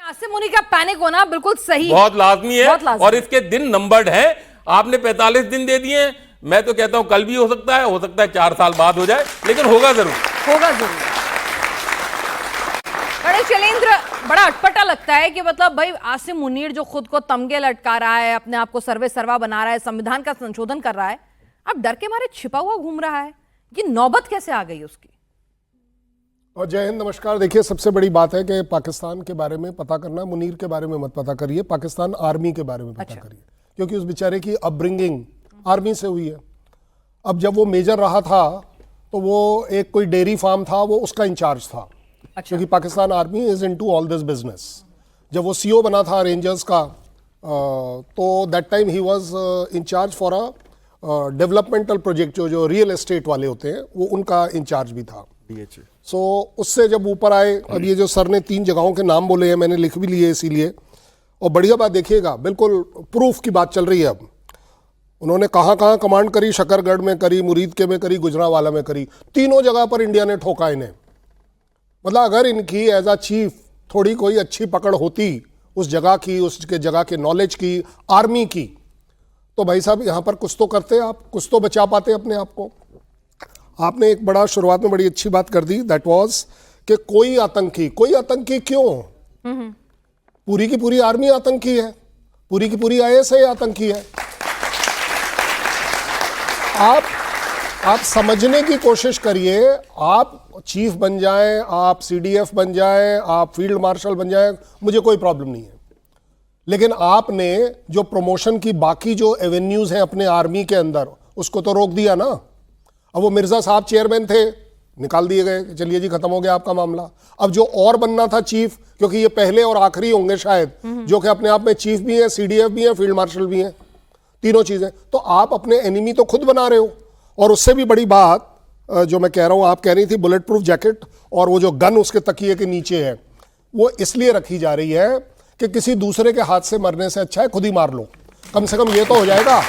आसिम मुनी का पैनिक होना बिल्कुल सही बहुत लाजमी है, बहुत लाजमी। और इसके दिन नंबर्ड हैं। आपने 45 दिन दे दिए हैं, मैं तो कहता हूं कल भी हो सकता है 4 साल बाद हो जाए, लेकिन होगा जरूर। बड़े शैलेंद्र, बड़ा अटपटा लगता है कि मतलब भाई आसिम मुनीर जो खुद को तमगे लटका रहा है, अपने आप को सर्वे सर्वा बना रहा है, संविधान का संशोधन कर रहा है, अब डर के मारे छिपा हुआ घूम रहा है। ये नौबत कैसे आ गई उसकी? और जय हिंद, नमस्कार। देखिए, सबसे बड़ी बात है कि पाकिस्तान के बारे में पता करना, मुनीर के बारे में मत पता करिए, पाकिस्तान आर्मी के बारे में पता करिए, क्योंकि उस बेचारे की अपब्रिंगिंग आर्मी से हुई है। अब जब वो मेजर रहा था तो वो एक कोई डेयरी फार्म था, वो उसका इंचार्ज था। क्योंकि Pakistan army is into all this business. जब वो सीओ बना था रेंजर्स का, तो दैट टाइम ही was incharge for a developmental project, जो रियल एस्टेट वाले होते हैं, वो उनका इंचार्ज भी था। सो उससे जब ऊपर आए, अब ये जो सर ने 3 जगहों के नाम बोले हैं, मैंने लिख भी लिए इसीलिए। और बढ़िया बात देखिएगा, बिल्कुल प्रूफ की बात चल रही है। अब उन्होंने कहाँ कहाँ कमांड करी, शकरगढ़ में करी, मुरीदके में करी, गुजरांवाला में करी, तीनों जगह पर इंडिया ने ठोका इन्हें। मतलब अगर इनकी एज अ चीफ थोड़ी कोई अच्छी पकड़ होती उस जगह की, उसके जगह के नॉलेज की, आर्मी की, तो भाई साहब यहाँ पर कुछ तो करते आप, कुछ तो बचा पाते अपने आप को। आपने एक बड़ा शुरुआत में बड़ी अच्छी बात कर दी, दैट वाज कि कोई आतंकी क्यों? पूरी की पूरी आर्मी आतंकी है, पूरी की पूरी आईएसआई आतंकी है। आप समझने की कोशिश करिए। आप चीफ बन जाएं, आप सीडीएफ बन जाएं, आप फील्ड मार्शल बन जाएं, मुझे कोई प्रॉब्लम नहीं है। लेकिन आपने जो प्रमोशन की बाकी जो एवेन्यूज हैं अपने आर्मी के अंदर, उसको तो रोक दिया ना। अब वो मिर्जा साहब चेयरमैन थे, निकाल दिए गए, चलिए जी खत्म हो गया आपका मामला। अब जो और बनना था चीफ, क्योंकि ये पहले और आखिरी होंगे शायद, जो कि अपने आप में चीफ भी हैं, सीडीएफ भी हैं, फील्ड मार्शल भी हैं, तीनों चीजें, तो आप अपने एनिमी तो खुद बना रहे हो। और उससे भी बड़ी बात जो मैं कह रहा हूं, आप कह रही थी बुलेट प्रूफ जैकेट, और वो जो गन उसके तकिए के नीचे है, वो इसलिए रखी जा रही है कि किसी दूसरे के हाथ से मरने से अच्छा है खुद ही मार लो। कम से कम ये तो हो जाएगा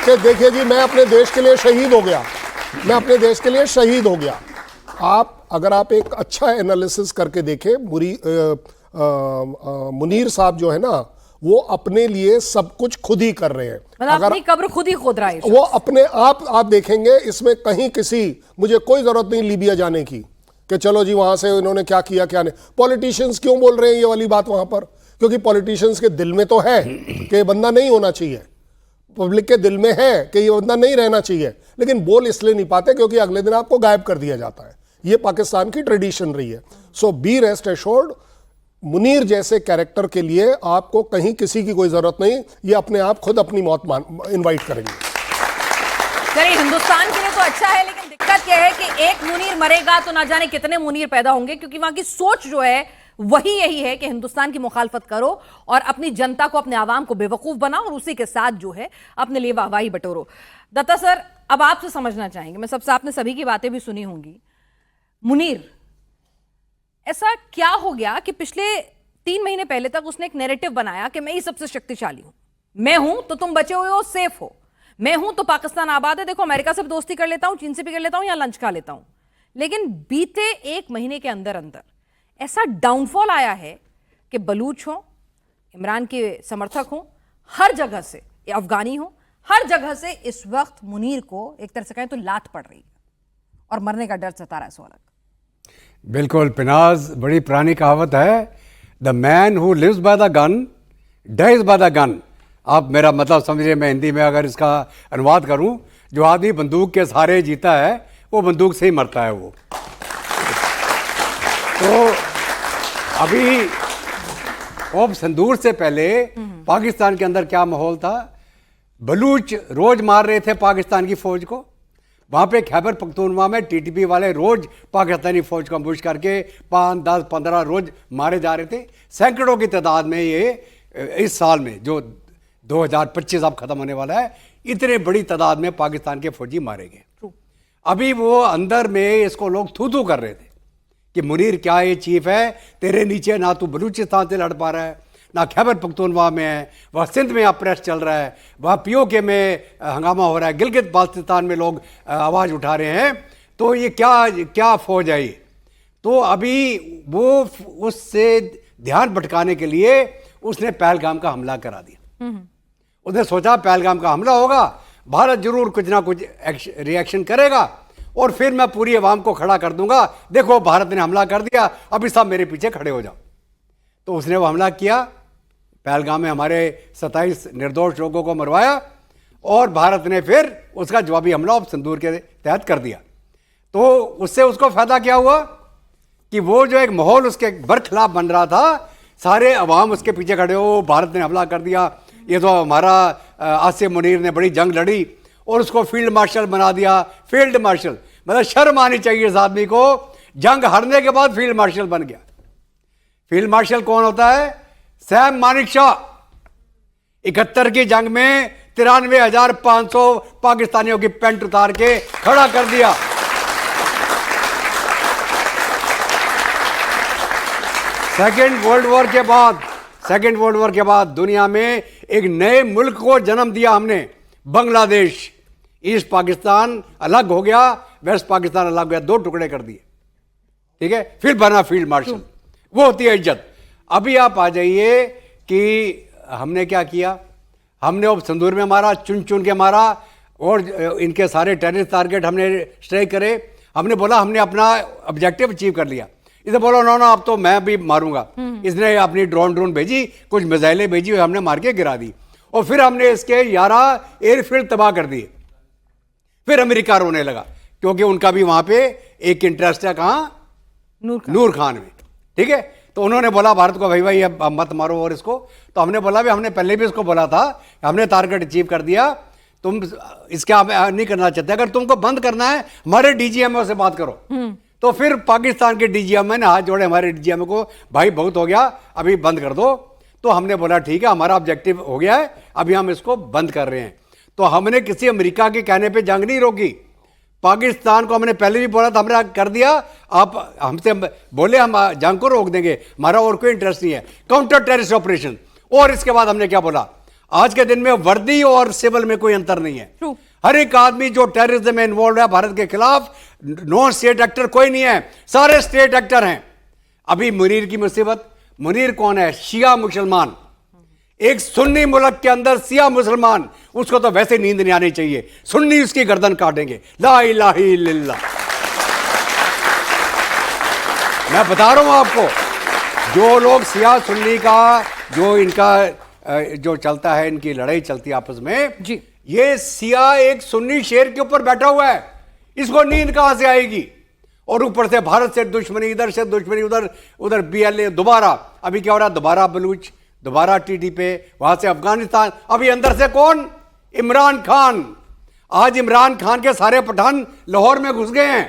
कि देखिए जी, मैं अपने देश के लिए शहीद हो गया, मैं अपने देश के लिए शहीद हो गया। अगर आप एक अच्छा एनालिसिस करके देखें, मुनीर साहब जो है ना, वो अपने लिए सब कुछ खुद ही कर रहे हैं। मतलब अपनी कब्र खुद ही खोद रहा है वो अपने आप देखेंगे, इसमें कहीं मुझे कोई जरूरत नहीं लीबिया जाने की कि चलो जी वहां से इन्होंने क्या किया क्या नहीं। पॉलिटिशियंस क्यों बोल रहे हैं ये वाली बात वहां पर? क्योंकि पॉलिटिशियंस के दिल में तो है कि ये बंदा नहीं होना चाहिए, पब्लिक के दिल में है कि ये बंदा नहीं रहना चाहिए, लेकिन बोल इसलिए नहीं पाते क्योंकि अगले दिन आपको गायब कर दिया जाता है। ये पाकिस्तान की ट्रेडिशन रही है। सो बी रेस्ट एश्योर्ड, मुनीर जैसे कैरेक्टर के लिए आपको कहीं किसी की कोई जरूरत नहीं, ये अपने आप खुद अपनी मौत इनवाइट करेंगे। चलिए, हिंदुस्तान के लिए तो अच्छा है, लेकिन दिक्कत यह है कि एक मुनीर मरेगा तो ना जाने कितने मुनीर पैदा होंगे, क्योंकि वहां की सोच जो है वही यही है कि हिंदुस्तान की मुखालफत करो और अपनी जनता को, अपने आवाम को बेवकूफ बनाओ और उसी के साथ जो है अपने लिए वाहवाही बटोरो। दत्ता सर, अब आपसे समझना चाहेंगे, मैं सबसे, आपने सभी की बातें भी सुनी होंगी। मुनीर, ऐसा क्या हो गया कि पिछले 3 महीने पहले तक उसने एक नैरेटिव बनाया कि मैं ही सबसे शक्तिशाली हूं, मैं हूं तो तुम बचे हुए हो, सेफ हो, मैं हूं तो पाकिस्तान आबाद है, देखो अमेरिका से भी दोस्ती कर लेता हूं, चीन से भी कर लेता हूं, या लंच खा लेता हूं। लेकिन बीते 1 महीने के अंदर अंदर ऐसा डाउनफॉल आया है कि बलूच हो, इमरान के समर्थक हो, हर जगह से, अफगानी हो, हर जगह से इस वक्त मुनीर को एक तरह से कहें तो लात पड़ रही है और मरने का डर सता रहा है। सोलक बिल्कुल पिनाज, बड़ी पुरानी कहावत है, the man who lives by the gun dies by the gun. आप मेरा मतलब समझिए, मैं हिंदी में अगर इसका अनुवाद करूं, जो आदमी बंदूक के सहारे जीता है वो बंदूक से ही मरता है। वो तो अभी ओप संदूर से पहले पाकिस्तान के अंदर क्या माहौल था? बलूच रोज मार रहे थे पाकिस्तान की फौज को। वहाँ पे खैबर पख्तूनख्वा में टीटीपी वाले रोज पाकिस्तानी फौज को अम्बुश करके 5, 10, 15 रोज मारे जा रहे थे। सैकड़ों की तादाद में ये इस साल में जो 2025 अब खत्म होने वाला है, इतने बड़ी तादाद में पाकिस्तान के फौजी मारे गए। अभी वो अंदर में इसको लोग थू थू कर रहे थे कि मुनीर क्या ये चीफ है, तेरे नीचे ना तू बलूचिस्तान से लड़ पा रहा है, ना खैबर पख्तूनख्वा में है, वह सिंध में अप्रेस चल रहा है, वह पीओके में हंगामा हो रहा है, गिलगित बाल्टिस्तान में लोग आवाज़ उठा रहे हैं, तो ये क्या फौज है ये? तो अभी वो उससे ध्यान भटकाने के लिए उसने पहलगाम का हमला करा दिया। उसने सोचा पहलगाम का हमला होगा, भारत जरूर कुछ ना कुछ रिएक्शन करेगा और फिर मैं पूरी अवाम को खड़ा कर दूंगा, देखो भारत ने हमला कर दिया, अभी सब मेरे पीछे खड़े हो जाओ। तो उसने वो हमला किया, पहलगाम में हमारे 27 निर्दोष लोगों को मरवाया और भारत ने फिर उसका जवाबी हमला ऑपरेशन सिंदूर के तहत कर दिया। तो उससे उसको फायदा क्या हुआ कि वो जो एक माहौल उसके बरखिलाफ बन रहा था, सारे अवाम उसके पीछे खड़े हो, भारत ने हमला कर दिया, ये तो हमारा आसिम मुनीर ने बड़ी जंग लड़ी और उसको फील्ड मार्शल बना दिया। फील्ड मार्शल मतलब शर्म आनी चाहिए इस आदमी को, जंग हारने के बाद फील्ड मार्शल बन गया। फील्ड मार्शल कौन होता है? सैम मानेकशॉ। 71 की जंग में 93,500 पाकिस्तानियों की पेंट उतार के खड़ा कर दिया। सेकेंड वर्ल्ड वॉर के बाद दुनिया में एक नए मुल्क को जन्म दिया हमने, बांग्लादेश। ईस्ट पाकिस्तान अलग हो गया, वेस्ट पाकिस्तान अलग हो गया, 2 टुकड़े कर दिए, ठीक है। फिर बना फील्ड मार्शल, वो होती है इज्जत। अभी आप आ जाइए कि हमने क्या किया, हमने अब संदूर में मारा, चुन चुन के मारा और इनके सारे टेररिस्ट टारगेट हमने स्ट्राइक करे। हमने बोला हमने अपना ऑब्जेक्टिव अचीव कर लिया। इसे बोला ना अब तो मैं भी मारूंगा। इसने अपनी ड्रोन भेजी, कुछ मिसाइलें भेजी, हमने मार के गिरा दी और फिर हमने इसके 11 एयरफील्ड तबाह कर दिए। फिर अमेरिका रोने लगा क्योंकि उनका भी वहां पे एक इंटरेस्ट है, कहां? नूर खान में, ठीक है। तो उन्होंने बोला भारत को भाई अब मत मारो और इसको। तो हमने बोला भी, हमने पहले भी इसको बोला था, हमने टारगेट अचीव कर दिया, तुम इसका नहीं करना चाहते, अगर तुमको बंद करना है हमारे डीजीएमओ से बात करो। तो फिर पाकिस्तान के डीजीएमओ ने हाथ जोड़े हमारे डीजीएमओ को, भाई बहुत हो गया, अभी बंद कर दो। तो हमने बोला ठीक है, हमारा ऑब्जेक्टिव हो गया है, अभी हम इसको बंद कर रहे हैं। तो हमने किसी अमेरिका के कहने पे जंग नहीं रोकी। पाकिस्तान को हमने पहले भी बोला था, हमने कर दिया। आप हमसे बोले हम जंग को रोक देंगे, हमारा और कोई इंटरेस्ट नहीं है, काउंटर टेररिस्ट ऑपरेशन। और इसके बाद हमने क्या बोला, आज के दिन में वर्दी और सिविल में कोई अंतर नहीं है। हर एक आदमी जो टेररिज्म में इन्वॉल्व है भारत के खिलाफ, नॉन स्टेट एक्टर कोई नहीं है, सारे स्टेट एक्टर हैं। अभी मुनीर की मुसीबत, मुनीर कौन है? शिया मुसलमान, एक सुन्नी मुल्क के अंदर शिया मुसलमान, उसको तो वैसे नींद नहीं आनी चाहिए, सुन्नी उसकी गर्दन काटेंगे। ला इलाहा इल्लल्लाह। मैं बता रहा हूं आपको, जो लोग शिया सुन्नी का जो इनका जो चलता है, इनकी लड़ाई चलती है आपस में जी, ये शिया एक सुन्नी शेर के ऊपर बैठा हुआ है, इसको नींद कहां से आएगी? और ऊपर से भारत से दुश्मनी, इधर से दुश्मनी, उधर बीएलए, दोबारा अभी क्या हो रहा है, दोबारा बलूच, दोबारा टीटी पे, वहां से अफगानिस्तान, अभी अंदर से कौन? इमरान खान। आज इमरान खान के सारे पठान लाहौर में घुस गए हैं,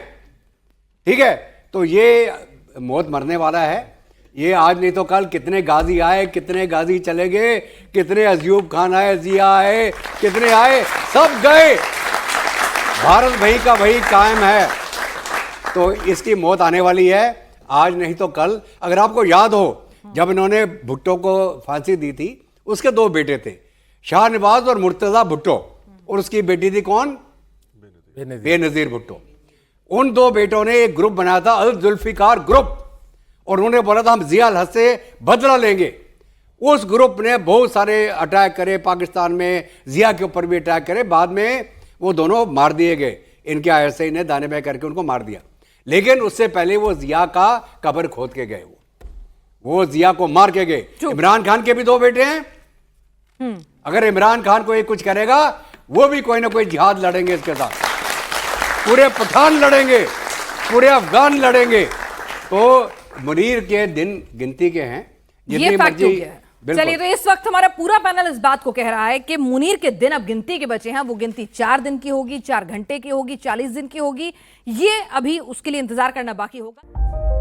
ठीक है। तो ये मौत मरने वाला है, ये आज नहीं तो कल कितने गाजी आए, कितने गाजी चले गए, कितने अयूब खान आए, जिया आए, कितने आए, सब गए। भारत वही का वही कायम है। तो इसकी मौत आने वाली है, आज नहीं तो कल। अगर आपको याद हो, जब इन्होंने भुट्टो को फांसी दी थी, उसके 2 बेटे थे, शाहनवाज और मुर्तजा भुट्टो, और उसकी बेटी थी कौन? बेनजीर भुट्टो। उन 2 बेटों ने एक ग्रुप बनाया था, अल जुल्फिकार ग्रुप, और उन्होंने बोला था हम जिया अल हक से बदला लेंगे। उस ग्रुप ने बहुत सारे अटैक करे पाकिस्तान में, जिया के ऊपर भी अटैक करे, बाद में वो दोनों मार दिए गए। इनके ऐसे ही ने दाने में करके उनको मार दिया, लेकिन उससे पहले वो जिया का कब्र खोद के गए, वो जिया को मार के गए। इमरान खान के भी 2 बेटे हैं, अगर इमरान खान को ये कुछ करेगा, वो भी कोई ना कोई जिहाद लड़ेंगे इसके साथ, पूरे पठान लड़ेंगे, पूरे अफगान लड़ेंगे। तो मुनीर के दिन गिनती के हैं, ये फैक्ट हो गया है। चलिए, तो इस वक्त हमारा पूरा पैनल इस बात को कह रहा है कि मुनीर के दिन अब गिनती के बचे हैं। वो गिनती 4 दिन की होगी, 4 घंटे की होगी, 40 दिन की होगी, ये अभी उसके लिए इंतजार करना बाकी होगा।